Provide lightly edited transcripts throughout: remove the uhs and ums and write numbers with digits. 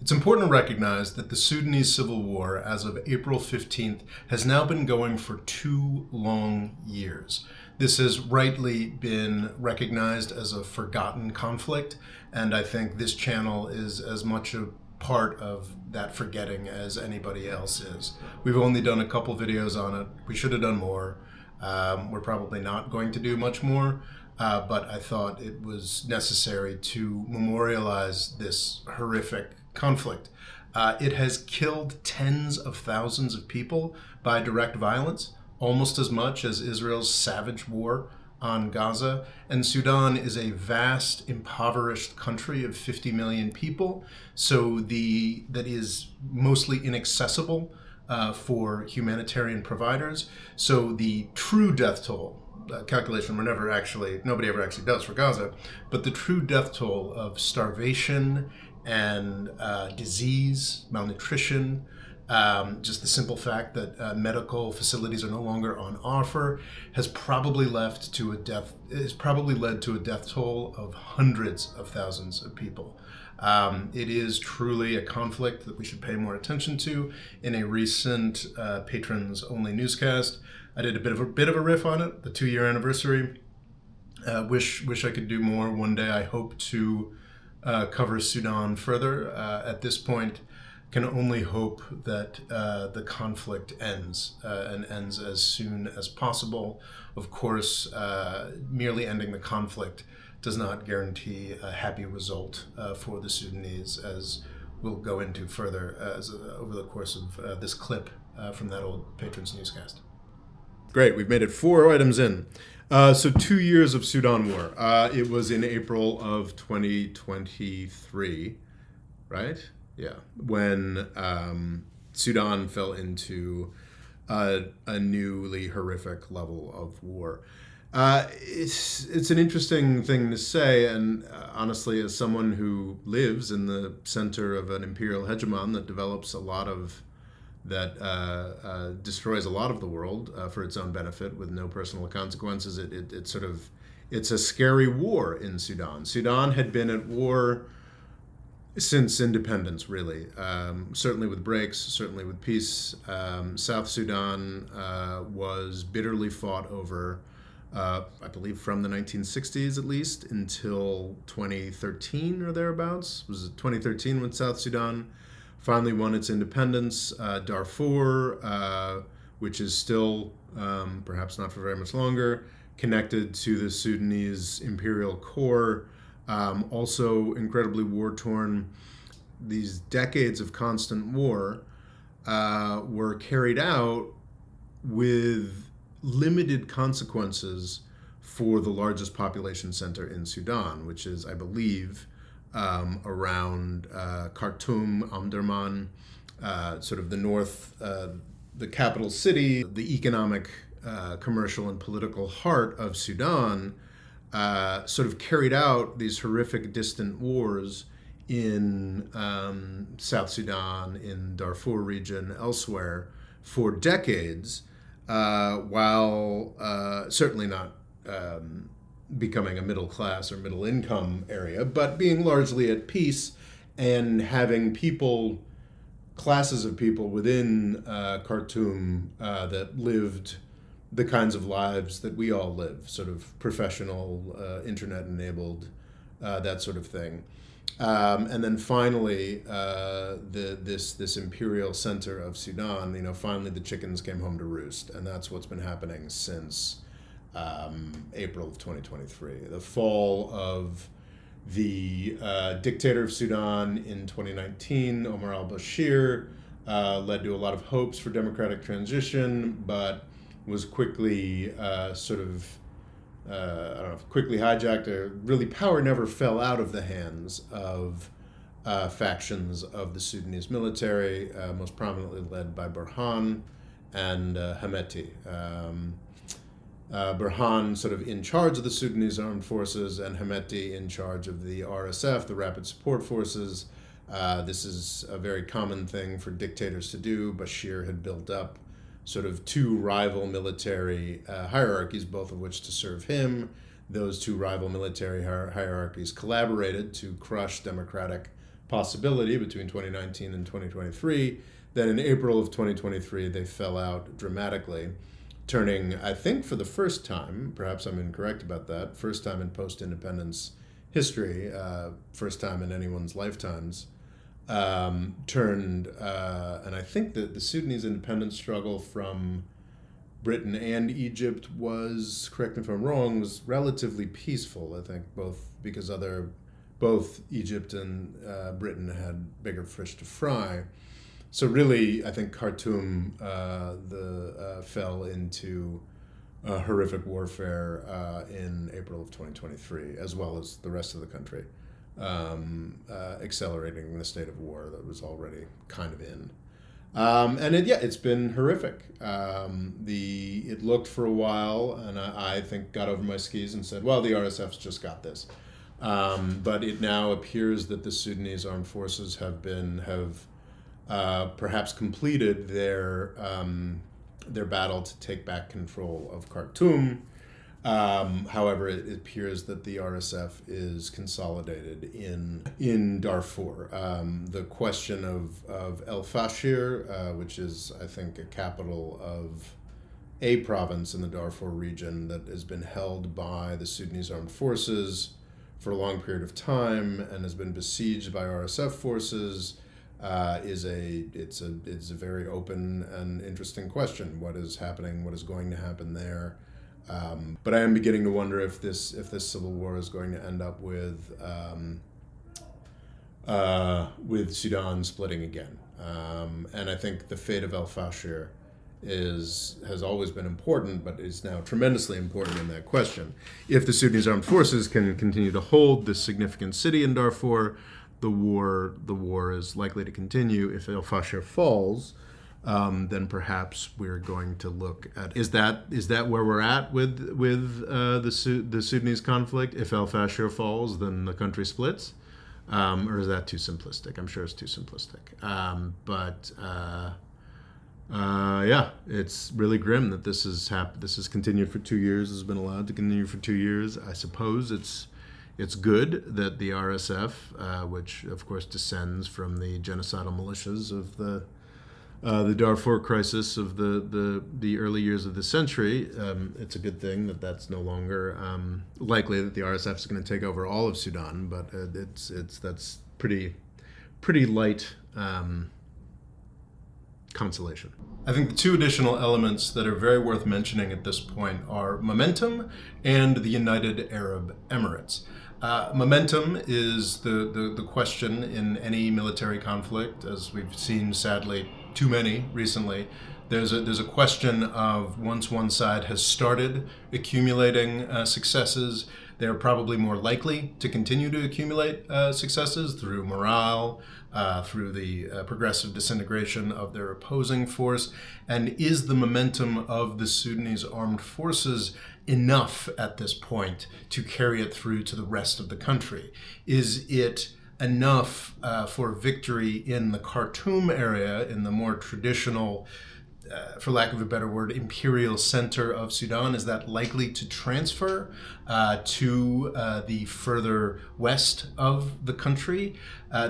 It's important to recognize that the Sudanese civil war, as of April 15th, has now been going for 2 long years. This has rightly been recognized as a forgotten conflict, and I think this channel is as much a part of that forgetting as anybody else is. We've only done a couple videos on it. We should have done more. We're probably not going to do much more. But I thought it was necessary to memorialize this horrific conflict. It has killed tens of thousands of people by direct violence, almost as much as Israel's savage war on Gaza. And Sudan is a vast, impoverished country of 50 million people, so that is mostly inaccessible for humanitarian providers. So the true death toll calculation nobody ever actually does for Gaza, but the true death toll of starvation and disease, malnutrition, just the simple fact that medical facilities are no longer on offer has probably led to a death toll of hundreds of thousands of people. It is truly a conflict that we should pay more attention to. In a recent Patrons Only newscast, I did a bit of a riff on it, the 2-year anniversary. Wish I could do more one day. I hope to cover Sudan further. At this point, can only hope that the conflict ends and ends as soon as possible. Of course, merely ending the conflict does not guarantee a happy result for the Sudanese, as we'll go into further over the course of this clip from that old Patrons newscast. Great, we've made it 4 items in. So 2 years of Sudan war. It was in April of 2023, right? Yeah, when Sudan fell into a newly horrific level of war. It's an interesting thing to say, and honestly, as someone who lives in the center of an imperial hegemon that develops a lot of destroys a lot of the world for its own benefit with no personal consequences. It's a scary war in Sudan. Sudan had been at war since independence, really. Certainly with breaks, certainly with peace. South Sudan was bitterly fought over, I believe from the 1960s at least, until 2013 or thereabouts. Was it 2013 when South Sudan finally won its independence? Darfur, which is still, perhaps not for very much longer, connected to the Sudanese imperial core, also incredibly war-torn. These decades of constant war were carried out with limited consequences for the largest population center in Sudan, which is, I believe, around Khartoum, Omdurman, sort of the north, the capital city, the economic, commercial, and political heart of Sudan, sort of carried out these horrific distant wars in South Sudan, in Darfur region, elsewhere, for decades, while certainly not becoming a middle class or middle income area, but being largely at peace and having classes of people within Khartoum that lived the kinds of lives that we all live, sort of professional, internet-enabled, that sort of thing. And then finally, this imperial center of Sudan, finally the chickens came home to roost, and that's what's been happening since April of 2023. The fall of the dictator of Sudan in 2019, Omar al-Bashir, led to a lot of hopes for democratic transition, but was quickly quickly hijacked. Really, power never fell out of the hands of factions of the Sudanese military, most prominently led by Burhan and Hemeti. Burhan sort of in charge of the Sudanese armed forces, and Hemeti in charge of the RSF, the Rapid Support Forces. This is a very common thing for dictators to do. Bashir had built up sort of 2 rival military hierarchies, both of which to serve him. Those 2 rival military hierarchies collaborated to crush democratic possibility between 2019 and 2023. Then in April of 2023, they fell out dramatically, turning, I think for the first time, perhaps I'm incorrect about that, first time in post-independence history, first time in anyone's lifetimes, and I think that the Sudanese independence struggle from Britain and Egypt was, correct me if I'm wrong, was relatively peaceful. I think both Egypt and Britain had bigger fish to fry. So really, I think Khartoum fell into horrific warfare in April of 2023, as well as the rest of the country, accelerating the state of war that was already kind of in. It's been horrific. It looked for a while, and I think got over my skis and said, well, the RSF's just got this. But it now appears that the Sudanese armed forces have perhaps completed their battle to take back control of Khartoum. However, it appears that the RSF is consolidated in Darfur. The question of El Fashir, which is, I think, a capital of a province in the Darfur region that has been held by the Sudanese armed forces for a long period of time and has been besieged by RSF forces, it's a very open and interesting question. What is happening? What is going to happen there? But I am beginning to wonder if this civil war is going to end up with Sudan splitting again. And I think the fate of El Fashir has always been important, but is now tremendously important in that question. If the Sudanese armed forces can continue to hold this significant city in Darfur, the war is likely to continue. If El Fashir falls, then perhaps we're going to look at is that where we're at with the Sudanese conflict? If El Fashir falls, then the country splits, or is that too simplistic? I'm sure it's too simplistic. It's really grim that this has continued for 2 years. Has been allowed to continue for 2 years. I suppose it's good that the RSF, which of course descends from the genocidal militias of the Darfur crisis of the early years of the century, it's a good thing that that's no longer likely that the RSF is going to take over all of Sudan, but that's pretty light consolation. I think the two additional elements that are very worth mentioning at this point are momentum and the United Arab Emirates. Momentum is the question in any military conflict, as we've seen sadly too many recently. There's a question of once one side has started accumulating successes, they're probably more likely to continue to accumulate successes through morale, through the progressive disintegration of their opposing force. And is the momentum of the Sudanese armed forces enough at this point to carry it through to the rest of the country? Is it enough for victory in the Khartoum area, in the more traditional, for lack of a better word, imperial center of Sudan? Is that likely to transfer to the further west of the country?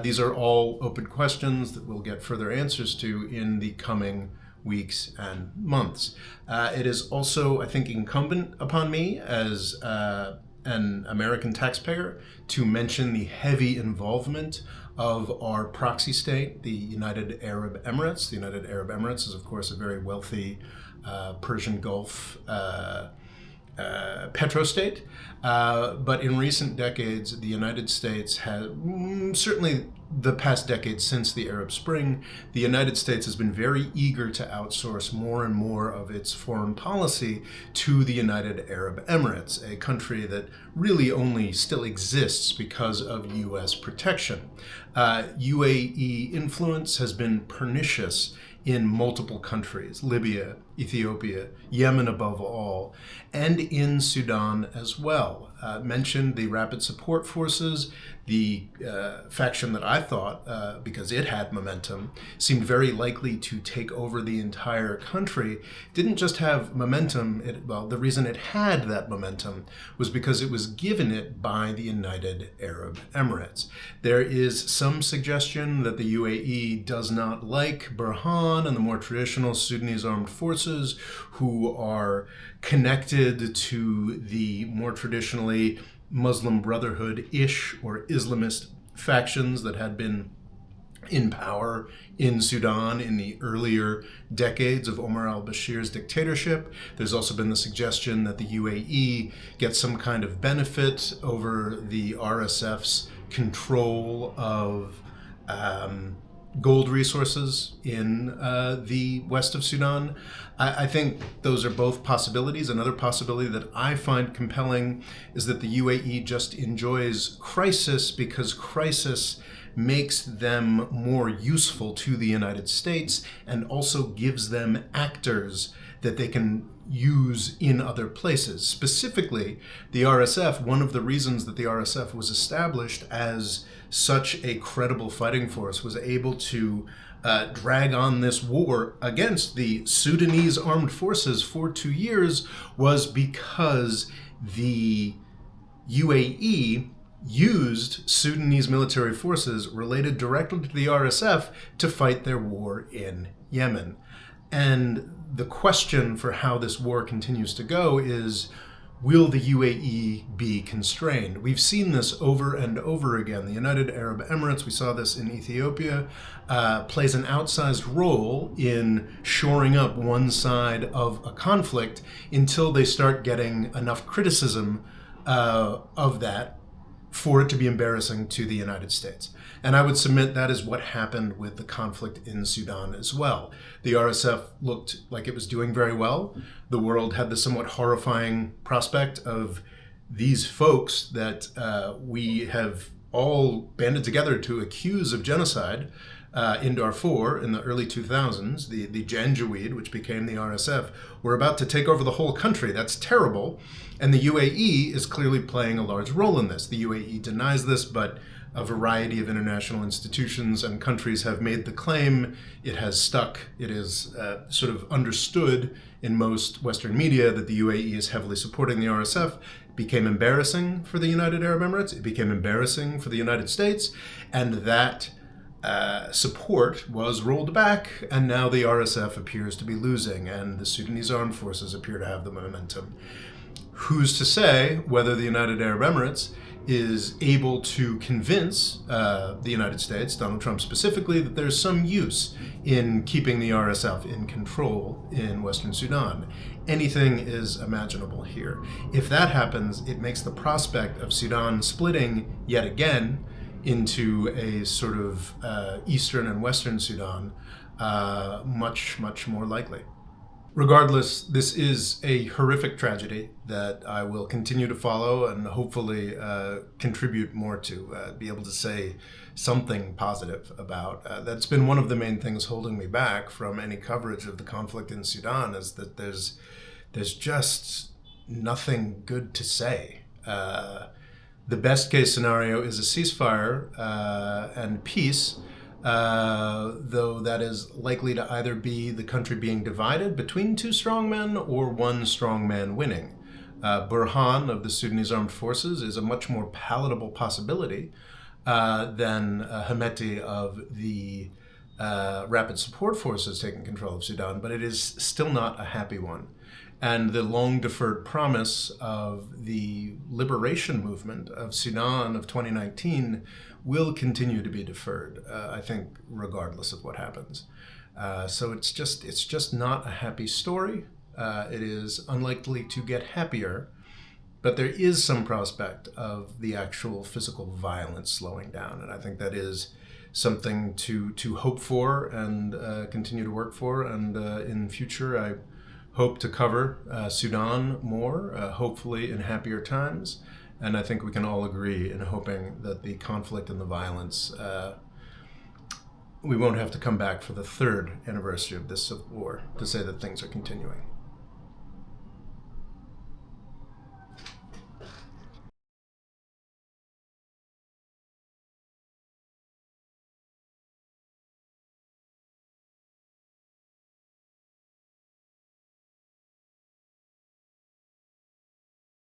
These are all open questions that we'll get further answers to in the coming weeks and months. It is also, I think, incumbent upon me as an American taxpayer to mention the heavy involvement of our proxy state, the United Arab Emirates. The United Arab Emirates is, of course, a very wealthy Persian Gulf petrostate. But in recent decades, the United States has, certainly the past decade since the Arab Spring, the United States has been very eager to outsource more and more of its foreign policy to the United Arab Emirates, a country that really only still exists because of U.S. protection. UAE influence has been pernicious in multiple countries, Libya, Ethiopia, Yemen above all, and in Sudan as well. Mentioned the rapid support forces. the faction that I thought, because it had momentum, seemed very likely to take over the entire country, didn't just have momentum. The reason it had that momentum was because it was given it by the United Arab Emirates. There is some suggestion that the UAE does not like Burhan and the more traditional Sudanese armed forces who are connected to the more traditionally Muslim Brotherhood-ish or Islamist factions that had been in power in Sudan in the earlier decades of Omar al-Bashir's dictatorship. There's also been the suggestion that the UAE gets some kind of benefit over the RSF's control of gold resources in the west of Sudan. I think those are both possibilities. Another possibility that I find compelling is that the UAE just enjoys crisis because crisis makes them more useful to the United States and also gives them actors that they can use in other places. Specifically, the RSF, one of the reasons that the RSF was established as such a credible fighting force, was able to drag on this war against the Sudanese armed forces for 2 years, was because the UAE used Sudanese military forces related directly to the RSF to fight their war in Yemen. And the question for how this war continues to go is, will the UAE be constrained? We've seen this over and over again. The United Arab Emirates, we saw this in Ethiopia, plays an outsized role in shoring up one side of a conflict until they start getting enough criticism of that for it to be embarrassing to the United States. And I would submit that is what happened with the conflict in Sudan as well. The RSF looked like it was doing very well. The world had the somewhat horrifying prospect of these folks that we have all banded together to accuse of genocide in Darfur in the early 2000s, the Janjaweed, which became the RSF, were about to take over the whole country. That's terrible. And the UAE is clearly playing a large role in this. The UAE denies this, but a variety of international institutions and countries have made the claim. It has stuck. It is sort of understood in most Western media that the UAE is heavily supporting the RSF. It became embarrassing for the United Arab Emirates. It became embarrassing for the United States. And that support was rolled back, and now the RSF appears to be losing, and the Sudanese armed forces appear to have the momentum. Who's to say whether the United Arab Emirates is able to convince the United States, Donald Trump specifically, that there's some use in keeping the RSF in control in Western Sudan? Anything is imaginable here. If that happens, it makes the prospect of Sudan splitting yet again into a sort of Eastern and Western Sudan much, much more likely. Regardless, this is a horrific tragedy that I will continue to follow and hopefully contribute more to, be able to say something positive about. That's been one of the main things holding me back from any coverage of the conflict in Sudan, is that there's just nothing good to say. The best case scenario is a ceasefire and peace, though that is likely to either be the country being divided between two strongmen or one strongman winning. Burhan of the Sudanese Armed Forces is a much more palatable possibility than Hemeti of the Rapid Support Forces taking control of Sudan, but it is still not a happy one. And the long-deferred promise of the liberation movement of Sudan of 2019 will continue to be deferred, I think, regardless of what happens. So it's just not a happy story. It is unlikely to get happier, but there is some prospect of the actual physical violence slowing down, and I think that is something to hope for and continue to work for. And in future, I hope to cover Sudan more, hopefully in happier times. And I think we can all agree in hoping that the conflict and the violence, we won't have to come back for the 3rd anniversary of this civil war to say that things are continuing.